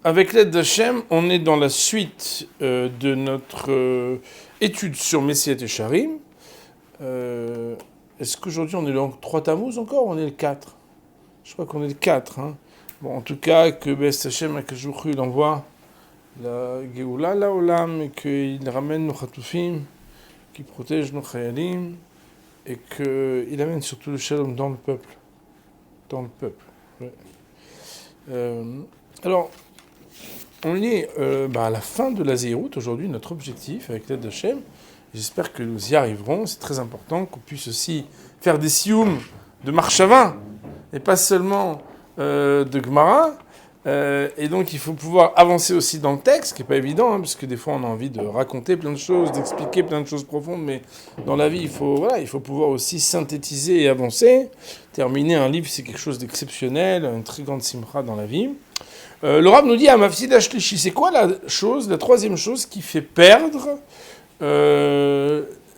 avec l'aide d'Hachem, on est dans la suite de notre étude sur Messiat et Charim. Est-ce qu'aujourd'hui on est le 3 Tammuz encore ou on est le 4? Je crois qu'on est le 4. Hein. Bon, en tout cas, que Best Hachem Akashouchu il envoie la Géoula la Olam et qu'il ramène nos Khatoufim, qu'il protège nos Chayalim et qu'il amène surtout le Shalom dans le peuple. Dans le peuple. Ouais. Alors, on est à la fin de la Zéhirout aujourd'hui, notre objectif avec l'aide d'Hachem. J'espère que nous y arriverons. C'est très important qu'on puisse aussi faire des sioum de Marchavin et pas seulement de Gemara. Et donc il faut pouvoir avancer aussi dans le texte, ce qui n'est pas évident, parce que des fois on a envie de raconter plein de choses, d'expliquer plein de choses profondes, mais dans la vie il faut pouvoir aussi synthétiser et avancer. Terminer un livre, c'est quelque chose d'exceptionnel, une très grande simcha dans la vie. Le Rav nous dit à Mafsid Ashlishi, c'est quoi la troisième chose qui fait perdre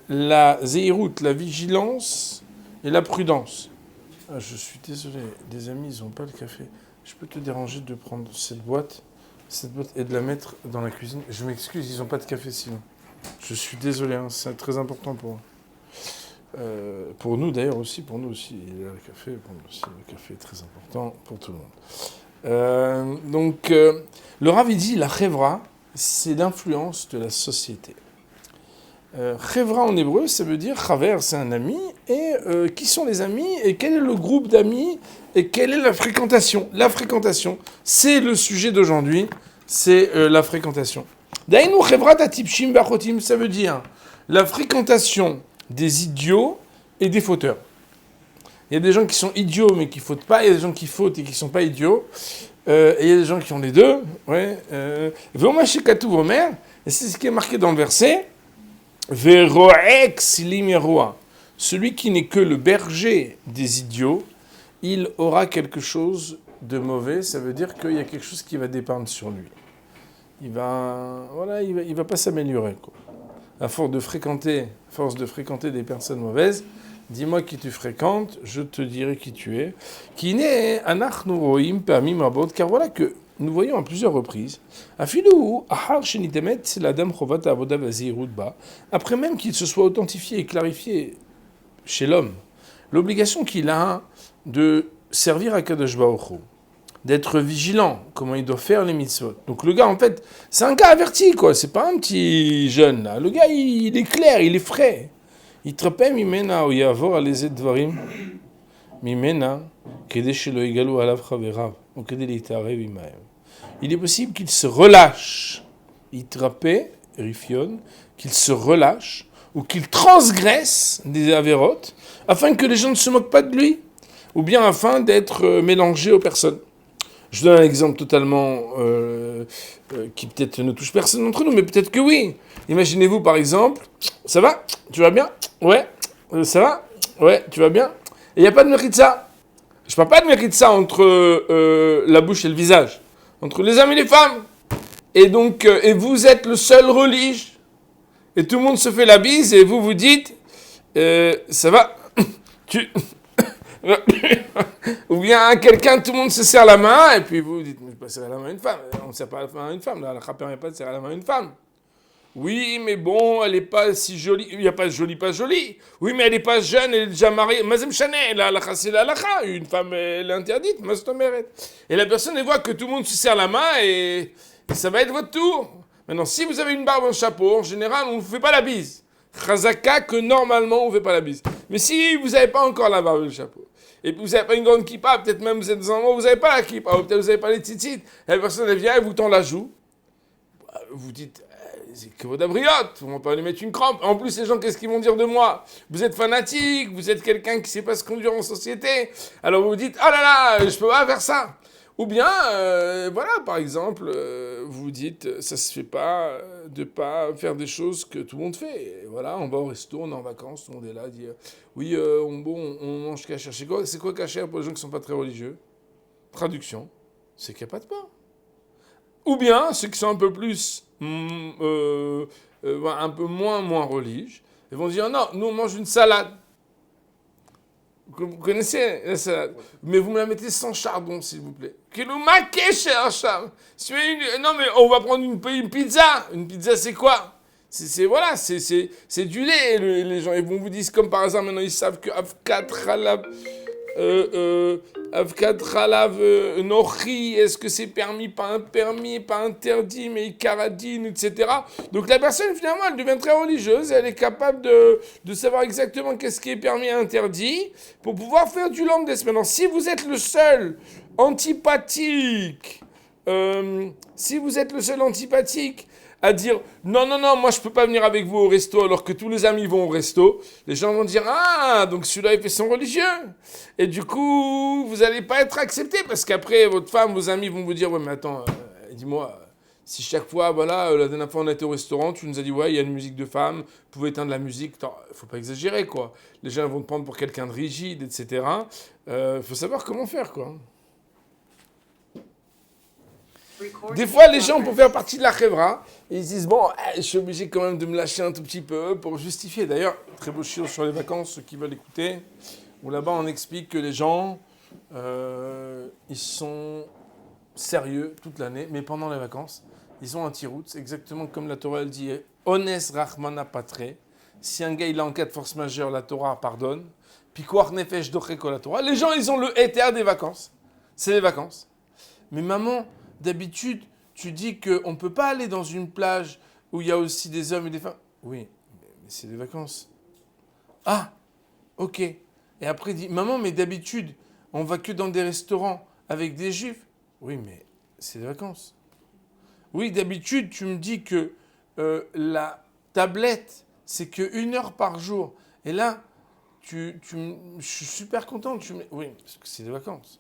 la zéhirout, la vigilance et la prudence? Je suis désolé, des amis, ils n'ont pas le café. Je peux te déranger de prendre cette boîte et de la mettre dans la cuisine? Je m'excuse, ils n'ont pas de café sinon. Je suis désolé, hein, c'est très important pour eux. Pour nous d'ailleurs aussi, pour nous aussi, il y a le café, pour nous aussi, le café est très important pour tout le monde. Le Rav il dit, la chevra, c'est l'influence de la société. Chevra en hébreu, ça veut dire chaver, c'est un ami. Et qui sont les amis? Et quel est le groupe d'amis? Et quelle est la fréquentation? La fréquentation, c'est le sujet d'aujourd'hui. C'est la fréquentation. Dainu chevra tatipshim bachotim, ça veut dire la fréquentation des idiots et des fauteurs. Il y a des gens qui sont idiots mais qui ne fautent pas. Il y a des gens qui fautent et qui ne sont pas idiots. Et il y a des gens qui ont les deux. Ouais. V'omashikatu vomer. Et c'est ce qui est marqué dans le verset. Veroex limeroa. Celui qui n'est que le berger des idiots, il aura quelque chose de mauvais. Ça veut dire qu'il y a quelque chose qui va dépendre sur lui. Il va pas s'améliorer, quoi. À force de fréquenter des personnes mauvaises, dis-moi qui tu fréquentes, je te dirai qui tu es. Qui n'est anachnu roim parmi mabot, car voilà que nous voyons à plusieurs reprises, après même qu'il se soit authentifié et clarifié chez l'homme, l'obligation qu'il a de servir à Kadosh Baruch Hu, d'être vigilant, comment il doit faire les mitzvot. Donc le gars, en fait, c'est un gars averti, quoi. C'est pas un petit jeune, là. Le gars, il est clair, il est frais. Il trapem mimena ou yavor alezet dvarim mimena kede shelo igalu alav chaverav ou kede litarev imaem. Il est possible qu'il se relâche, il trapait, rifion, qu'il se relâche ou qu'il transgresse des avérotes afin que les gens ne se moquent pas de lui ou bien afin d'être mélangé aux personnes. Je donne un exemple totalement qui peut-être ne touche personne d'entre nous, mais peut-être que oui. Imaginez-vous par exemple, ça va? Tu vas bien? Ouais. Ça va? Ouais, tu vas bien? Et il n'y a pas de méritza. Je ne parle pas de méritza entre la bouche et le visage, entre les hommes et les femmes. Et donc, et vous êtes le seul religieux, et tout le monde se fait la bise, et vous vous dites, ça va? Ou bien quelqu'un, tout le monde se serre la main, et puis vous dites, mais je ne peux pas serrer la main à une femme. On ne serre pas la main à une femme, là, la ne permet pas de serrer la main à une femme. Oui, mais bon, elle n'est pas si jolie. Il n'y a pas jolie, pas jolie. Oui, mais elle n'est pas jeune, elle est déjà mariée. Mazem Chanel, la halakha, c'est la halakha. Une femme, elle est interdite, mastomeret. Et la personne, elle voit que tout le monde se serre la main et ça va être votre tour. Maintenant, si vous avez une barbe, un chapeau, en général, on ne vous fait pas la bise. Chazaka, que normalement, on ne fait pas la bise. Mais si vous n'avez pas encore la barbe et le chapeau, et puis vous n'avez pas une grande kippa, peut-être même vous êtes dans un endroit où vous n'avez pas la kippa, ou peut-être vous n'avez pas les tzitzit, et la personne, elle vient, elle vous tend la joue. Vous dites, c'est que vos dabriotes, on va pas lui mettre une crampe. En plus, les gens, qu'est-ce qu'ils vont dire de moi? Vous êtes fanatique, vous êtes quelqu'un qui ne sait pas se conduire en société. Alors vous vous dites, oh là là, je peux pas faire ça. Ou bien, voilà, par exemple, vous vous dites, ça se fait pas de pas faire des choses que tout le monde fait. Et voilà, on va au resto, on est en vacances, tout le monde est là, dit, oui, on mange kasher. C'est quoi kasher pour les gens qui sont pas très religieux? Traduction, c'est qu'il n'y a pas de pain. Ou bien, ceux qui sont un peu plus, un peu moins religieux, ils vont dire, non, nous on mange une salade. Vous connaissez la salade, mais vous me la mettez sans chardon, s'il vous plaît. Quel maquet, cher char. Non, mais on va prendre une pizza. Une pizza, c'est quoi? Voilà, c'est du lait. Les gens, ils vont vous dire, comme par hasard, maintenant, ils savent que Avkat Khalab, Avkat Khalav Nochi, est-ce que c'est permis, pas interdit, mais Karadine, etc. Donc la personne, finalement, elle devient très religieuse, elle est capable de savoir exactement qu'est-ce qui est permis et interdit pour pouvoir faire du langue des semaines. Si vous êtes le seul antipathique, si vous êtes le seul antipathique à dire non, non, non, moi je peux pas venir avec vous au resto alors que tous les amis vont au resto, les gens vont dire ah, donc celui-là il fait son religieux. Et du coup, vous allez pas être accepté parce qu'après votre femme, vos amis vont vous dire ouais, mais attends, dis-moi, si chaque fois, voilà, la dernière fois on a été au restaurant, tu nous as dit ouais, il y a une musique de femme, vous pouvez éteindre la musique, faut pas exagérer quoi. Les gens vont te prendre pour quelqu'un de rigide, etc. Faut savoir comment faire quoi. Des fois, les gens, pour faire partie de la chevra, ils disent bon, je suis obligé quand même de me lâcher un tout petit peu pour justifier. D'ailleurs, très beau chiot sur les vacances, ceux qui veulent écouter, où là-bas on explique que les gens, ils sont sérieux toute l'année, mais pendant les vacances, ils ont un tirout, exactement comme la Torah elle dit Ones Rachmana Patre. Si un gars il est en cas de force majeure, la Torah pardonne. Puis Koach Nefesh Docheko la Torah. Les gens, ils ont le éther des vacances. C'est les vacances. Mais maman, d'habitude, tu dis qu'on ne peut pas aller dans une plage où il y a aussi des hommes et des femmes. Oui, mais c'est des vacances. Ah, ok. Et après, il dit, maman, mais d'habitude, on va que dans des restaurants avec des juifs. Oui, mais c'est des vacances. Oui, d'habitude, tu me dis que la tablette, c'est que 1 heure par jour. Et là, je suis super content. Oui, parce que c'est des vacances.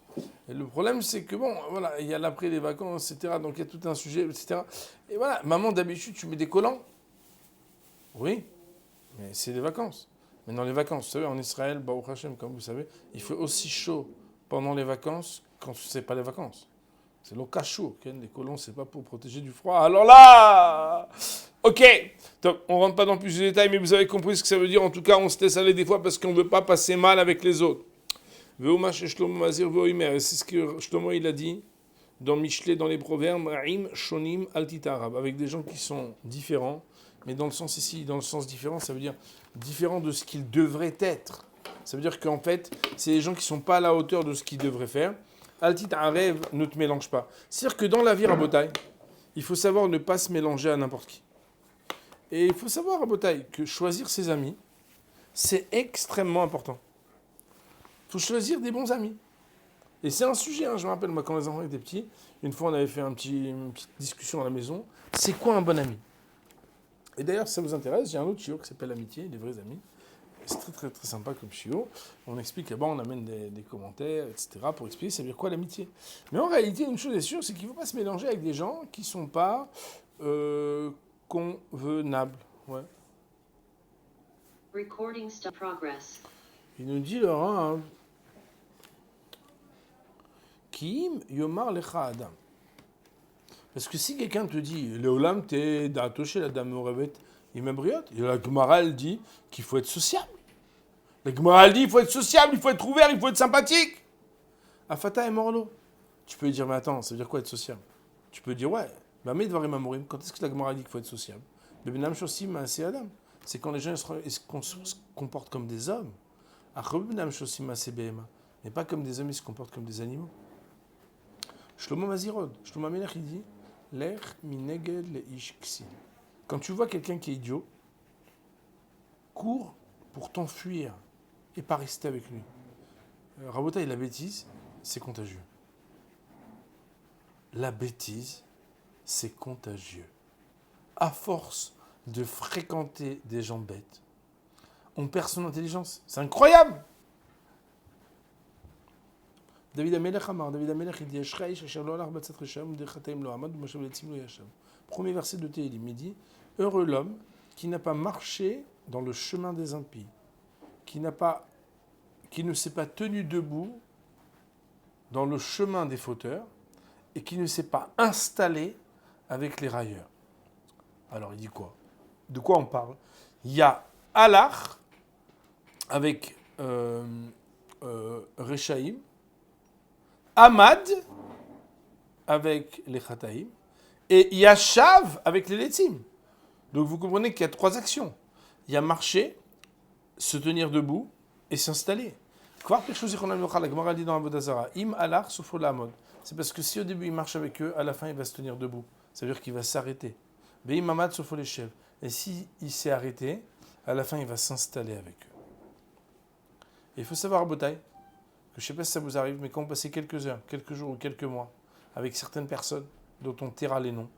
Et le problème, c'est que bon, voilà, il y a l'après des vacances, etc. Donc il y a tout un sujet, etc. Et voilà, maman, d'habitude, tu mets des collants. Oui, mais c'est des vacances. Mais dans les vacances, vous savez, en Israël, Baruch Hashem, comme vous savez, il fait aussi chaud pendant les vacances quand ce n'est pas les vacances. C'est le cachot. Les collants, c'est pas pour protéger du froid. Alors là, ok. Donc, on rentre pas dans plus de détails, mais vous avez compris ce que ça veut dire. En tout cas, on se laisse aller des fois parce qu'on ne veut pas passer mal avec les autres. C'est ce que Shlomo il a dit dans Michelet, dans les proverbes, shonim altitarab, avec des gens qui sont différents, mais dans le sens ici, dans le sens différent, ça veut dire différent de ce qu'ils devraient être. Ça veut dire qu'en fait, c'est des gens qui ne sont pas à la hauteur de ce qu'ils devraient faire. Altitarev, ne te mélange pas. C'est-à-dire que dans la vie rabotaille, il faut savoir ne pas se mélanger à n'importe qui. Et il faut savoir rabotaille que choisir ses amis, c'est extrêmement important. Il faut choisir des bons amis. Et c'est un sujet, je me rappelle, moi, quand les enfants étaient petits, une fois on avait fait une petite discussion à la maison, c'est quoi un bon ami? Et d'ailleurs, si ça vous intéresse, j'ai un autre chiot qui s'appelle L'Amitié, les vrais amis. C'est très très très sympa comme chiot. On explique là-bas, on amène des commentaires, etc. pour expliquer ça veut dire quoi l'amitié. Mais en réalité, une chose est sûre, c'est qu'il ne faut pas se mélanger avec des gens qui ne sont pas convenables. Ouais. Recording stop progress. Il nous dit Laurent, Kim Yomar Lecha Adam. Parce que si quelqu'un te dit Léolam t'es d'atoché la dame au rêvet, il m'abriote. Et la Gemara elle dit qu'il faut être sociable. La Gemara elle dit il faut être sociable, il faut être ouvert, il faut être sympathique. Afata et Morlo. Tu peux lui dire mais attends, ça veut dire quoi être sociable? Tu peux dire ouais, mais Dvarim Amorim, quand est-ce que la Gemara dit qu'il faut être sociable? Bebenam Shosim c'est Adam. C'est quand les gens se comportent comme des hommes. Benam Shosim c'est Behema. Mais pas comme des hommes, ils se comportent comme des animaux. Shlomo Mazirod, Shlomo Amelech, il dit Lech mineged le ish ksil. Quand tu vois quelqu'un qui est idiot, cours pour t'enfuir et pas rester avec lui. Rabotaï, la bêtise, c'est contagieux. La bêtise, c'est contagieux. À force de fréquenter des gens bêtes, on perd son intelligence. C'est incroyable! David Amelech Amar, David Amelech, il dit Ashraïch, Asher lo alach batzat resham, dechataim lo amad, Moshe letzim lo yasham. Premier verset de Télim, il dit heureux l'homme qui n'a pas marché dans le chemin des impies, qui ne s'est pas tenu debout dans le chemin des fauteurs et qui ne s'est pas installé avec les railleurs. Alors il dit quoi? De quoi on parle? Il y a alach avec Rechaim, Amad avec les Chataim, et Yashav avec les Letzim. Donc vous comprenez qu'il y a 3 actions. Il y a marcher, se tenir debout et s'installer. La dit dans Avodazara, Im alar sufo l'amod. C'est parce que si au début il marche avec eux, à la fin il va se tenir debout. Ça veut dire qu'il va s'arrêter. Veim amad sufo l'eshev. Et si il s'est arrêté, à la fin il va s'installer avec eux. Et il faut savoir à Botaï, que je ne sais pas si ça vous arrive, mais quand vous passez quelques heures, quelques jours ou quelques mois avec certaines personnes dont on taira les noms,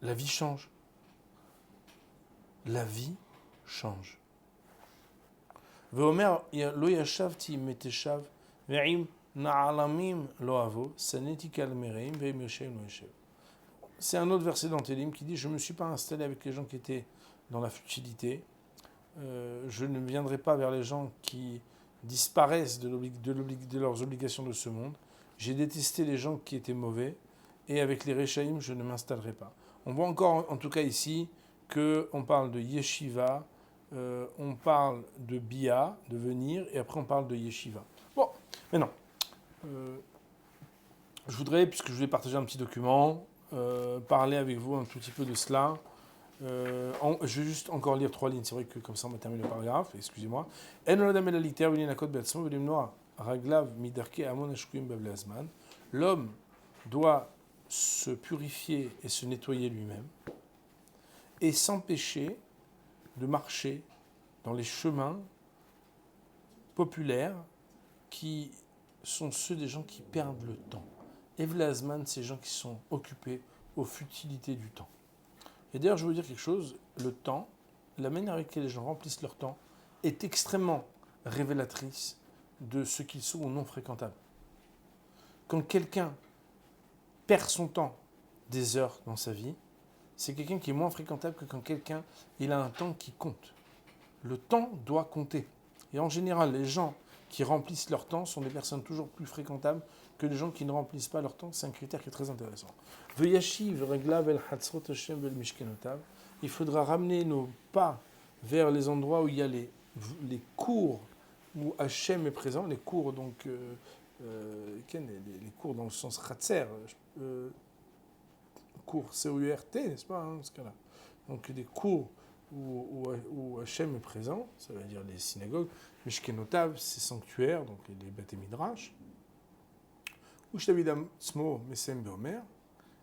la vie change. La vie change. Veomer lo yashavti meteshav ve'im na'alamim lo avo saneti kalmereim ve'im yoshem lo yashav. C'est un autre verset dans Télim qui dit: je ne me suis pas installé avec les gens qui étaient dans la futilité. Je ne viendrai pas vers les gens qui disparaissent de leurs obligations de ce monde. J'ai détesté les gens qui étaient mauvais, et avec les Rechaïm, je ne m'installerai pas. On voit encore, en tout cas ici, qu'on parle de yeshiva, on parle de bia, de venir, et après on parle de yeshiva. Bon, maintenant, je voudrais, puisque je voulais partager un petit document, parler avec vous un tout petit peu de cela. Je vais juste encore lire 3 lignes, c'est vrai que comme ça on va terminer le paragraphe, excusez-moi. L'homme doit se purifier et se nettoyer lui-même et s'empêcher de marcher dans les chemins populaires qui sont ceux des gens qui perdent le temps. Evlazman, ces gens qui sont occupés aux futilités du temps. Et d'ailleurs, je vais vous dire quelque chose, le temps, la manière avec laquelle les gens remplissent leur temps est extrêmement révélatrice de ce qu'ils sont ou non fréquentables. Quand quelqu'un perd son temps des heures dans sa vie, c'est quelqu'un qui est moins fréquentable que quand quelqu'un il a un temps qui compte. Le temps doit compter. Et en général, les gens qui remplissent leur temps sont des personnes toujours plus fréquentables que les gens qui ne remplissent pas leur temps. C'est un critère qui est très intéressant. Il faudra ramener nos pas vers les endroits où il y a les cours où Hachem est présent, les cours donc les cours dans le sens Khatser, cours C-O-U-R-T, n'est-ce pas, dans ce cas-là. Donc des cours où Hachem est présent, ça veut dire les synagogues, Mishkenotav, c'est sanctuaires, donc les Bate Midrash, ou David Smo Mesem Beomer,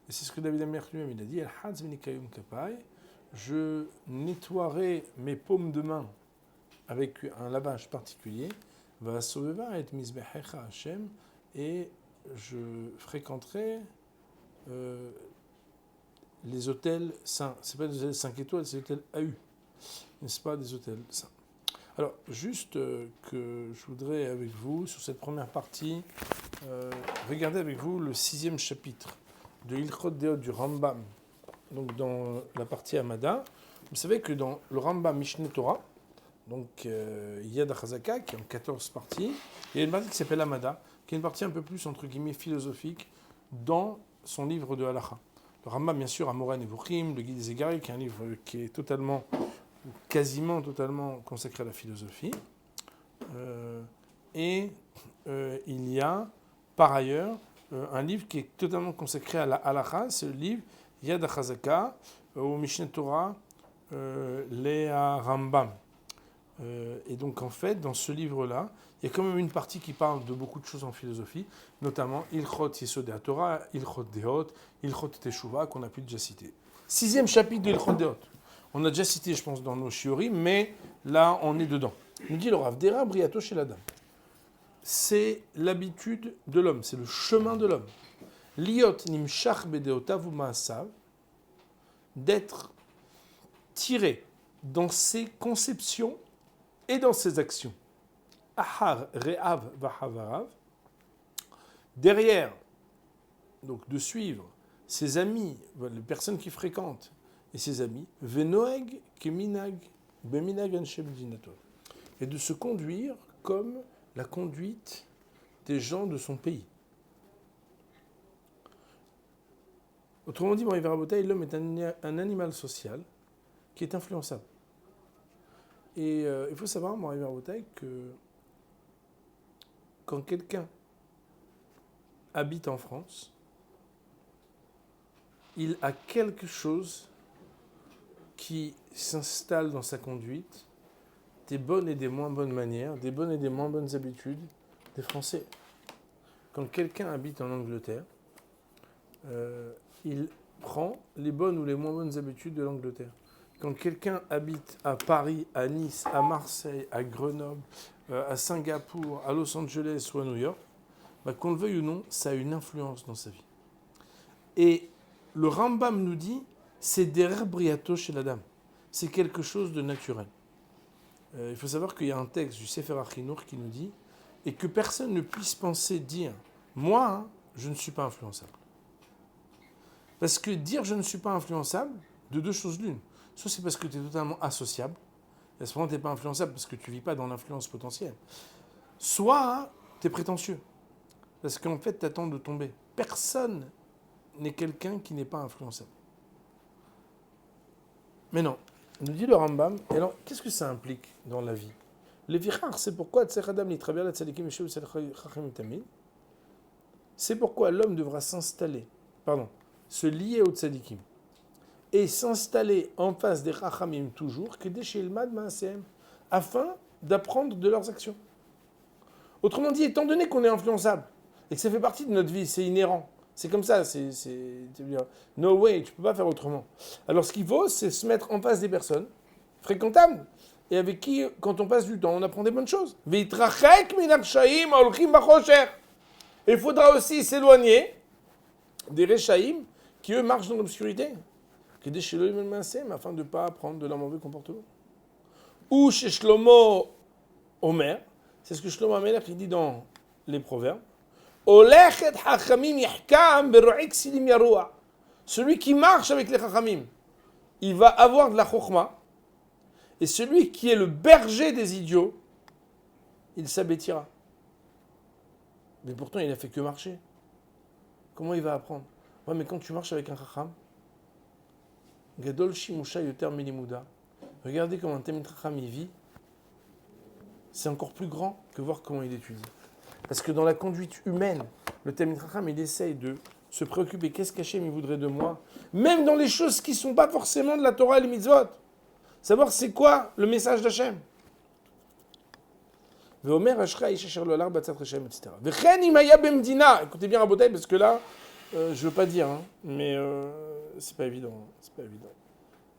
et c'est ce que David Amer lui-même il a dit, El-Hadz Minikayum Kapai, je nettoierai mes paumes de main avec un lavage particulier, va Soveva et Mizbehecha Hachem, et je fréquenterai les hôtels saints. Ce n'est pas des hôtels 5 étoiles, c'est des hôtels AU, n'est-ce pas, des hôtels saints. Alors, juste que je voudrais avec vous, sur cette première partie, regarder avec vous le 6e chapitre de Ilchot Deot du Rambam, donc dans la partie Amada. Vous savez que dans le Rambam Mishneh Torah, donc Yad HaChazaka, qui est en 14 parties, il y a une partie qui s'appelle Amada, qui est une partie un peu plus, entre guillemets, philosophique, dans son livre de Halacha. Le Rambam, bien sûr, Amoran Nevuchim, le Guide des Égarés, qui est un livre qui est totalement, quasiment totalement consacré à la philosophie. Il y a, par ailleurs, un livre qui est totalement consacré à la Halacha, c'est le livre Yad HaChazaka, au Mishneh Torah, Léa Rambam. Et donc, en fait, dans ce livre-là, il y a quand même une partie qui parle de beaucoup de choses en philosophie, notamment Ilchot Yesod HaTorah, Ilchot Deot, Ilchot Teshuvah, qu'on a pu déjà citer. 6e chapitre de Ilchot Deot. On a déjà cité, je pense, dans nos shiurim, mais là, on est dedans. Il nous dit le Rav Dera Briato chez l'Adam. C'est l'habitude de l'homme, c'est le chemin de l'homme. Liot nimshach bedeotav umaasav, d'être tiré dans ses conceptions et dans ses actions. Ahar re'av vahavarav, derrière, donc de suivre ses amis, les personnes qui fréquentent et ses amis, venoeg keminag beminag anshem dinato, et de se conduire comme la conduite des gens de son pays. Autrement dit, l'homme est un animal social qui est influençable. Et il faut savoir, mon arrivé à Bataille, que quand quelqu'un habite en France, il a quelque chose qui s'installe dans sa conduite, des bonnes et des moins bonnes manières, des bonnes et des moins bonnes habitudes des Français. Quand quelqu'un habite en Angleterre, il prend les bonnes ou les moins bonnes habitudes de l'Angleterre. Quand quelqu'un habite à Paris, à Nice, à Marseille, à Grenoble, à Singapour, à Los Angeles ou à New York, qu'on le veuille ou non, ça a une influence dans sa vie. Et le Rambam nous dit, c'est derer briato chez la dame. C'est quelque chose de naturel. Il faut savoir qu'il y a un texte du Sefer HaChinour qui nous dit, et que personne ne puisse penser dire, moi, je ne suis pas influençable. Parce que dire je ne suis pas influençable, de deux choses l'une. Soit c'est parce que tu es totalement associable, et à ce moment tu n'es pas influençable parce que tu ne vis pas dans l'influence potentielle. Soit tu es prétentieux, parce qu'en fait tu attends de tomber. Personne n'est quelqu'un qui n'est pas influençable. Mais non, nous dit le Rambam, et alors qu'est-ce que ça implique dans la vie? Le vichar, c'est pourquoi c'est pourquoi l'homme devra se lier aux tzadikim et s'installer en face des chachamim toujours, afin d'apprendre de leurs actions. Autrement dit, étant donné qu'on est influençable et que ça fait partie de notre vie, c'est inhérent, c'est comme ça, no way, tu ne peux pas faire autrement. Alors ce qu'il faut, c'est se mettre en face des personnes fréquentables et avec qui, quand on passe du temps, on apprend des bonnes choses. Il faudra aussi s'éloigner des Rechaïm qui, eux, marchent dans l'obscurité. Afin de ne pas apprendre de leur mauvais comportement. Ou chez Shlomo Omer, c'est ce que Shlomo Amelech qui dit dans les Proverbes, celui qui marche avec les Chachamim, il va avoir de la Chokhma, et celui qui est le berger des idiots, il s'abêtira. Mais pourtant, il n'a fait que marcher. Comment il va apprendre? Ouais, mais quand tu marches avec un Chacham, Gadol Shimusha Yoter Melimuda, regardez comment un Talmid Chacham il vit, c'est encore plus grand que voir comment il étudie. Parce que dans la conduite humaine, le Talmid Chacham, il essaye de se préoccuper, qu'est-ce qu'Hachem il voudrait de moi? Même dans les choses qui ne sont pas forcément de la Torah et les mitzvot. Savoir c'est quoi le message d'Hachem. Etc. Écoutez bien Rabotai, parce que là, je ne veux pas dire, mais c'est pas évident. C'est pas évident.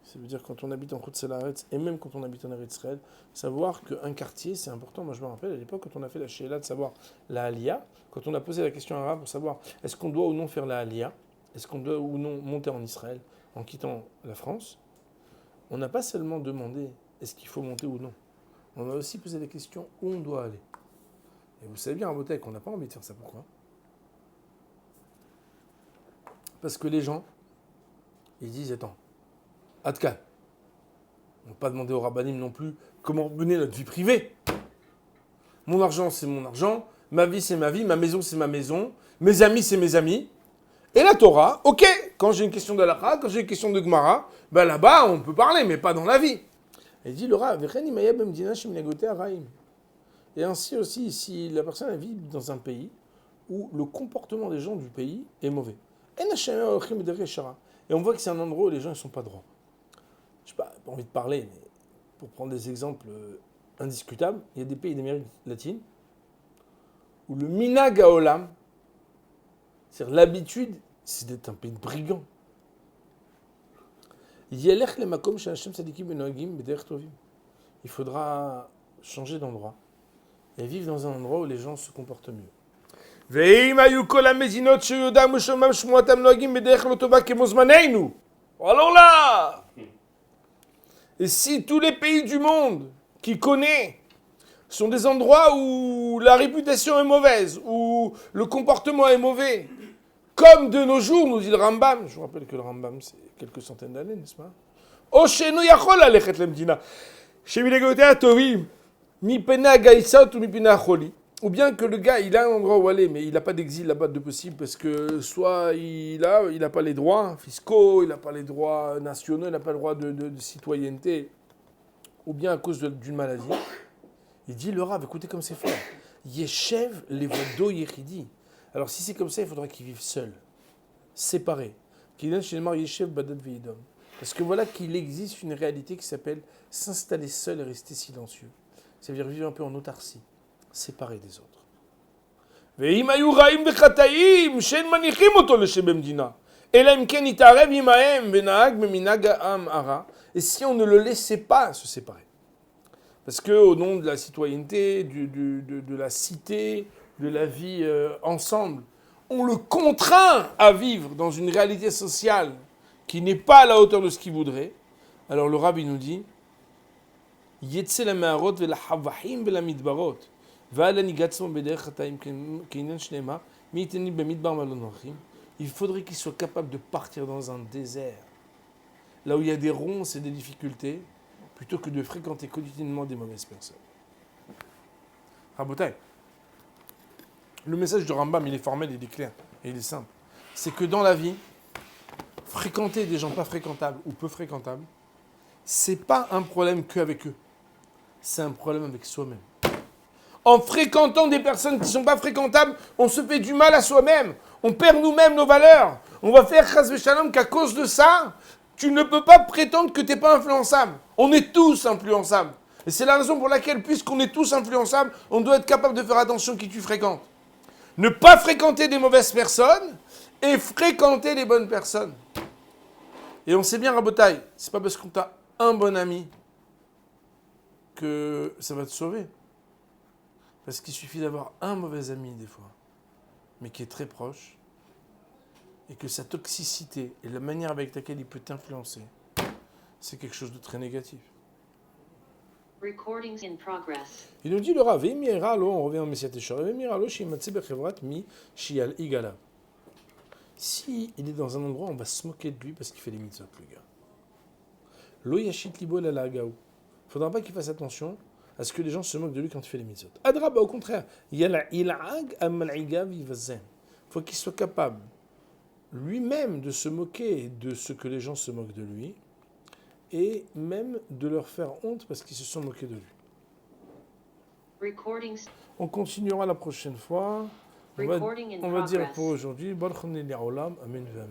Ça veut dire quand on habite en Chutz La'aretz, et même quand on habite en Eretz Israël, savoir qu'un quartier, c'est important. Moi, je me rappelle à l'époque, quand on a fait la Sheila de savoir la Aliyah, quand on a posé la question à Rav pour savoir est-ce qu'on doit ou non faire la Aliyah, est-ce qu'on doit ou non monter en Israël en quittant la France, on n'a pas seulement demandé est-ce qu'il faut monter ou non. On a aussi posé la question où on doit aller. Et vous savez bien, en Botek, on n'a pas envie de faire ça. Pourquoi? Parce que les gens, ils disent attends, Adkan, on ne va pas demander au rabbinim non plus comment mener notre vie privée. Mon argent, c'est mon argent. Ma vie, c'est ma vie. Ma maison, c'est ma maison. Mes amis, c'est mes amis. Et la Torah, ok, quand j'ai une question d'Halakha, quand j'ai une question de Gemara, là-bas, on peut parler, mais pas dans la vie. Et il dit, le Rav, et ainsi aussi, si la personne vit dans un pays où le comportement des gens du pays est mauvais. Et on voit que c'est un endroit où les gens ne sont pas droits. Je n'ai pas envie de parler, mais pour prendre des exemples indiscutables, il y a des pays d'Amérique latine où le minag haolam, c'est-à-dire l'habitude, c'est d'être un pays de brigands. Il faudra changer d'endroit et vivre dans un endroit où les gens se comportent mieux. Alors là, et si tous les pays du monde qui connaissent sont des endroits où la réputation est mauvaise, où le comportement est mauvais, comme de nos jours, nous dit le Rambam, je vous rappelle que le Rambam c'est quelques centaines d'années, n'est-ce pas? Oshenu yachol alechet lemdina. Shemilegotea tovim. Mi pena gaïsat ou mi pena choli. Ou bien que le gars, il a un endroit où aller, mais il n'a pas d'exil là-bas de possible, parce que soit il n'a pas les droits fiscaux, il n'a pas les droits nationaux, il n'a pas le droit de citoyenneté. ou bien à cause d'une maladie, il dit, le Rav, écoutez comme c'est fort. Yeshev levodo yechidi. Alors si c'est comme ça, il faudra qu'ils vivent seuls, séparés. Yeshev badad veidom. Parce que voilà qu'il existe une réalité qui s'appelle s'installer seul et rester silencieux. Ça veut dire vivre un peu en autarcie, séparé des autres. ואם היו רעים וחטאים שאין מניחים אותו לשבמדינה, אלא אם כן יתערב עמהם ונהג במנהג העם הרע, et si on ne le laissait pas se séparer. Parce qu'au nom de la citoyenneté, de la cité, de la vie ensemble, on le contraint à vivre dans une réalité sociale qui n'est pas à la hauteur de ce qu'il voudrait. Alors le Rabbi nous dit, יצא למערות ולחווכים ולמדברות, ועל הניגצנו בדרך חטאים כעניין שנאמר, מי ייתן לי במדבר מלון הולכים. Il faudrait qu'il soit capable de partir dans un désert, là où il y a des ronces et des difficultés, plutôt que de fréquenter quotidiennement des mauvaises personnes. Rabotai, le message de Rambam, il est formel, il est clair, et il est simple. C'est que dans la vie, fréquenter des gens pas fréquentables ou peu fréquentables, c'est pas un problème qu'avec eux. C'est un problème avec soi-même. En fréquentant des personnes qui ne sont pas fréquentables, on se fait du mal à soi-même. On perd nous-mêmes nos valeurs. On va faire chas v'shalom qu'à cause de ça, tu ne peux pas prétendre que tu n'es pas influençable. On est tous influençables. Et c'est la raison pour laquelle, puisqu'on est tous influençables, on doit être capable de faire attention qui tu fréquentes. Ne pas fréquenter des mauvaises personnes et fréquenter les bonnes personnes. Et on sait bien, Rabotai, c'est pas parce qu'on t'a un bon ami que ça va te sauver. Parce qu'il suffit d'avoir un mauvais ami des fois, mais qui est très proche, et que sa toxicité et la manière avec laquelle il peut t'influencer, c'est quelque chose de très négatif. Recordings in progress. Il nous dit le Rav, on revient au Messiah Teshor, si il est dans un endroit où on va se moquer de lui parce qu'il fait les mitzvot, le gars. Lo yashit libo la lagaou. Il ne faudra pas qu'il fasse attention à ce que les gens se moquent de lui quand il fait les mitzvot. Adraba, au contraire, il faut qu'il soit capable lui-même de se moquer de ce que les gens se moquent de lui et même de leur faire honte parce qu'ils se sont moqués de lui. Recordings. On continuera la prochaine fois. On va dire pour aujourd'hui, Baruch Olam, Amen, Amen.